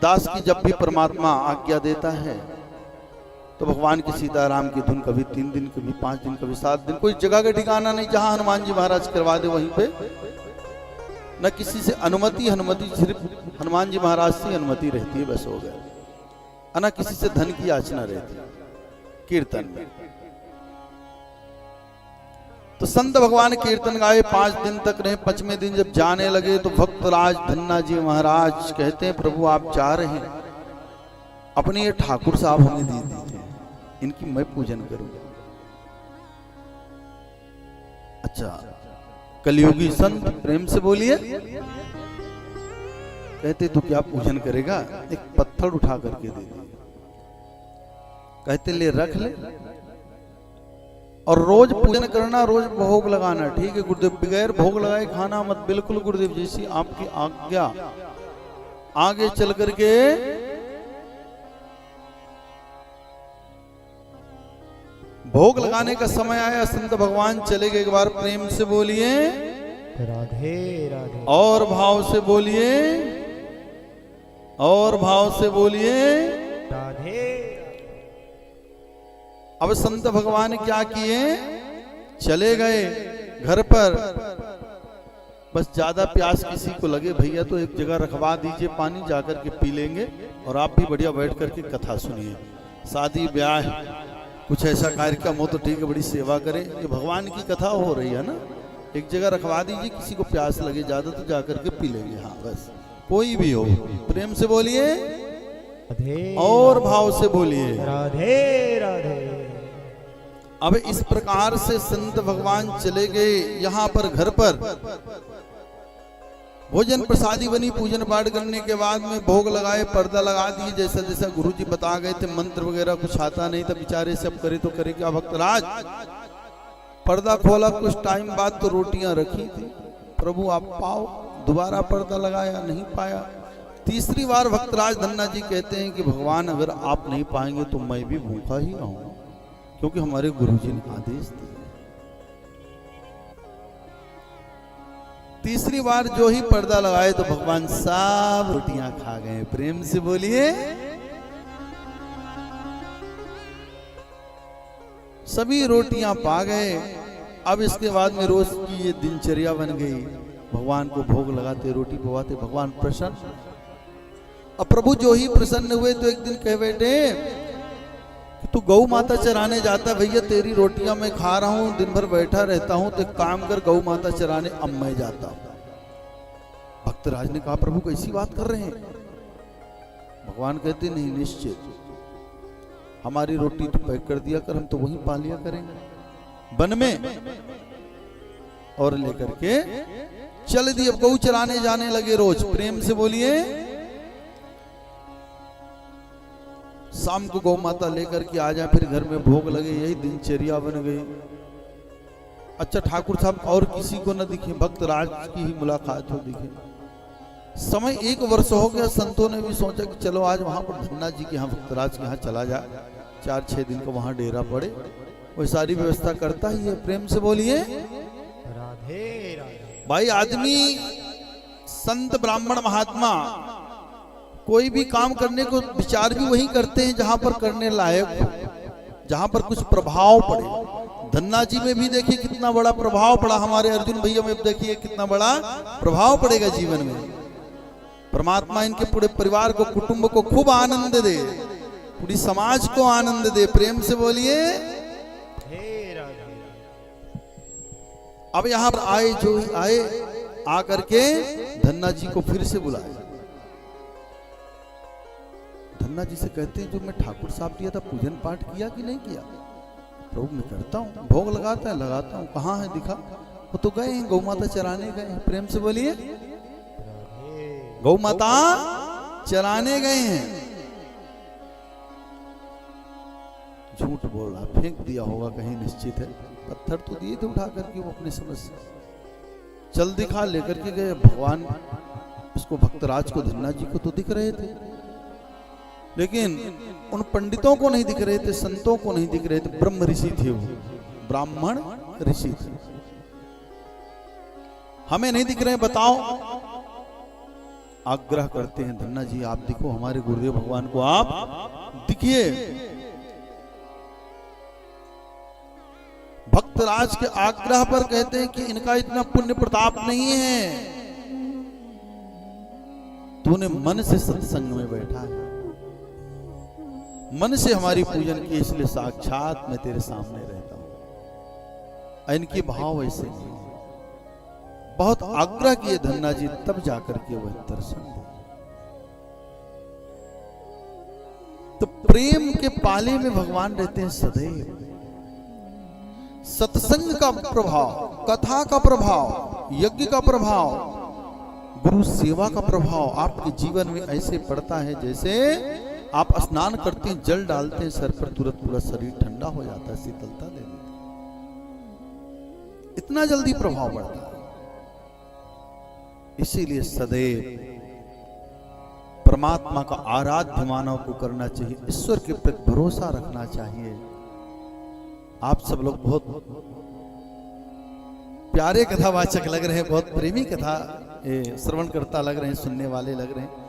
दास की जब भी परमात्मा आज्ञा देता है तो भगवान की सीताराम की धुन कभी 3 दिन, कभी 5 दिन, कभी 7 दिन, कोई जगह का ठिकाना नहीं, जहां हनुमान जी महाराज करवा दे वहीं पे। न किसी से अनुमति सिर्फ हनुमान जी महाराज से अनुमति रहती है, बस हो गया। न किसी से धन की याचना रहती है कीर्तन में। तो संत भगवान कीर्तन गाए 5 दिन तक रहे। 5वें दिन जब जाने लगे तो भक्तराज धन्ना जी महाराज कहते हैं, प्रभु आप जा रहे हैं, अपने ये ठाकुर साहब हमें दे दीजिए, इनकी मैं पूजन करूंगा। अच्छा, कलियुगी संत प्रेम से बोलिए। कहते तू क्या पूजन करेगा? एक पत्थर उठा करके दे दिए। कहते ले रख ले, और रोज पूजन करना, रोज भोग लगाना। ठीक है गुरुदेव, बगैर भोग लगाए खाना मत। बिल्कुल गुरुदेव, जैसी आपकी आज्ञा। आगे चल करके भोग लगाने का समय आया, संत भगवान चले गए। एक बार प्रेम से बोलिए राधे राधे, और भाव से बोलिए, और भाव से बोलिए राधे। अब संत भगवान क्या किए? चले गए घर पर। बस ज्यादा प्यास किसी को लगे भैया तो एक जगह रखवा दीजिए, पानी जाकर के पी लेंगे, और आप भी बढ़िया बैठ करके कथा सुनिए। शादी ब्याह कुछ ऐसा कार्यक्रम हो तो ठीक है, बड़ी सेवा करें। ये भगवान की कथा हो रही है ना, एक जगह रखवा दीजिए, किसी को प्यास लगे ज्यादा तो जाकर के पी लेंगे। हाँ बस, कोई भी हो, प्रेम से बोलिए और भाव से बोलिए राधे राधे। अब इस प्रकार से संत भगवान चले गए। यहाँ पर घर पर भोजन प्रसादी बनी, पूजन पाठ करने के बाद में भोग लगाए, पर्दा लगा दिए, जैसा जैसा गुरु जी बता गए थे। मंत्र वगैरह कुछ आता नहीं था बेचारे, सब करे तो करे क्या। भक्तराज पर्दा खोला, कुछ टाइम बाद तो रोटियां रखी थी। प्रभु आप पाओ, दोबारा पर्दा लगाया, नहीं पाया। तीसरी बार भक्तराज धन्ना जी कहते हैं कि भगवान अगर आप नहीं पाएंगे तो मैं भी भूखा ही रहूंगा, क्योंकि हमारे गुरुजी ने आदेश दिए। तीसरी बार जो ही पर्दा लगाए तो भगवान सब रोटियां खा गए। प्रेम से बोलिए, सभी रोटियां पा गए। अब इसके बाद में रोज की ये दिनचर्या बन गई, भगवान को भोग लगाते, रोटी पवाते, भगवान प्रसन्न। अब प्रभु जो ही प्रसन्न हुए तो एक दिन कह बैठे, तू गौ माता चराने जाता, भैया तेरी रोटियां मैं खा रहा हूं, दिन भर बैठा रहता हूं, तो एक काम कर गौ माता चराने अब मैं जाता हूं। भक्तराज ने कहा, प्रभु कैसी बात कर रहे हैं? भगवान कहते नहीं, निश्चित, हमारी रोटी तो पैक कर दिया कर, हम तो वहीं पा लिया करेंगे वन में। और लेकर के चल दिए, अब गौ चराने जाने लगे रोज। प्रेम से बोलिए, शाम को गौ माता लेकर के आ जाए, फिर घर में भोग लगे, यही दिनचर्या बन गई। अच्छा ठाकुर साहब और किसी को न दिखे, भक्तराज की ही मुलाकात हो दिखे। समय 1 वर्ष हो गया। संतों ने भी सोचा कि चलो आज वहां पर धन्ना जी के यहाँ, भक्तराज के यहाँ चला जाए, 4-6 दिन का वहां डेरा पड़े, वो सारी व्यवस्था करता ही है। प्रेम से बोलिए राधे राधे। भाई, आदमी संत ब्राह्मण महात्मा कोई भी काम करने को विचार भी वही करते हैं जहां पर करने लायक हो, जहां पर कुछ प्रभाव पड़े। धन्ना जी में भी देखिए कितना बड़ा प्रभाव पड़ा, हमारे अर्जुन भैया में देखिए कितना बड़ा प्रभाव पड़ेगा जीवन में। परमात्मा इनके पूरे परिवार को, कुटुंब को खूब आनंद दे, पूरी समाज को आनंद दे। प्रेम से बोलिए। अब यहां पर आए जो आए, आकर के धन्ना जी को फिर से बुलाए। धन्ना जी से कहते हैं, जो मैं ठाकुर साहब दिया था, पूजन पाठ किया कि नहीं किया? प्रभु मैं करता हूँ, भोग लगाता है, लगाता हूँ। कहाँ है दिखा? वो तो गए हैं, गौ माता चराने गए हैं। प्रेम से बोलिए, गौ माता चराने गए हैं। झूठ बोल रहा, फेंक दिया होगा कहीं, निश्चित है। पत्थर तो दिए थे उठा करके वो अपने समझ से। चल दिखा लेकर के गए। भगवान उसको, भक्तराज को, धन्ना जी को तो दिख रहे थे, लेकिन उन पंडितों को नहीं दिख रहे थे, संतों को नहीं दिख रहे थे। ब्रह्म ऋषि थे वो, ब्राह्मण ऋषि थे। हमें नहीं दिख रहे, बताओ आग्रह करते हैं, धन्ना जी आप दिखो, हमारे गुरुदेव भगवान को आप दिखिए। भक्तराज के आग्रह पर कहते हैं कि इनका इतना पुण्य प्रताप नहीं है, तूने मन से सत्संग में बैठा है, मन से हमारी पूजन की, इसलिए साक्षात मैं तेरे सामने रहता हूं। इनके भाव ऐसे नहीं, बहुत आग्रह किए धन्ना जी, तब जाकर के वह दर्शन दिए। तो प्रेम के पाले में भगवान रहते हैं सदैव। सत्संग का प्रभाव, कथा का प्रभाव, यज्ञ का प्रभाव, गुरु सेवा का प्रभाव आपके जीवन में ऐसे पड़ता है जैसे आप स्नान करते हैं, जल डालते हैं सर पर, तुरंत पूरा शरीर ठंडा हो जाता है, शीतलता दे देता है, इतना जल्दी प्रभाव पड़ता है। इसीलिए सदैव परमात्मा का आराध्य मानव को करना चाहिए, ईश्वर के प्रति भरोसा रखना चाहिए। आप सब लोग बहुत प्यारे कथावाचक लग रहे हैं, बहुत प्रेमी कथा श्रवण करता लग रहे हैं, सुनने वाले लग रहे हैं।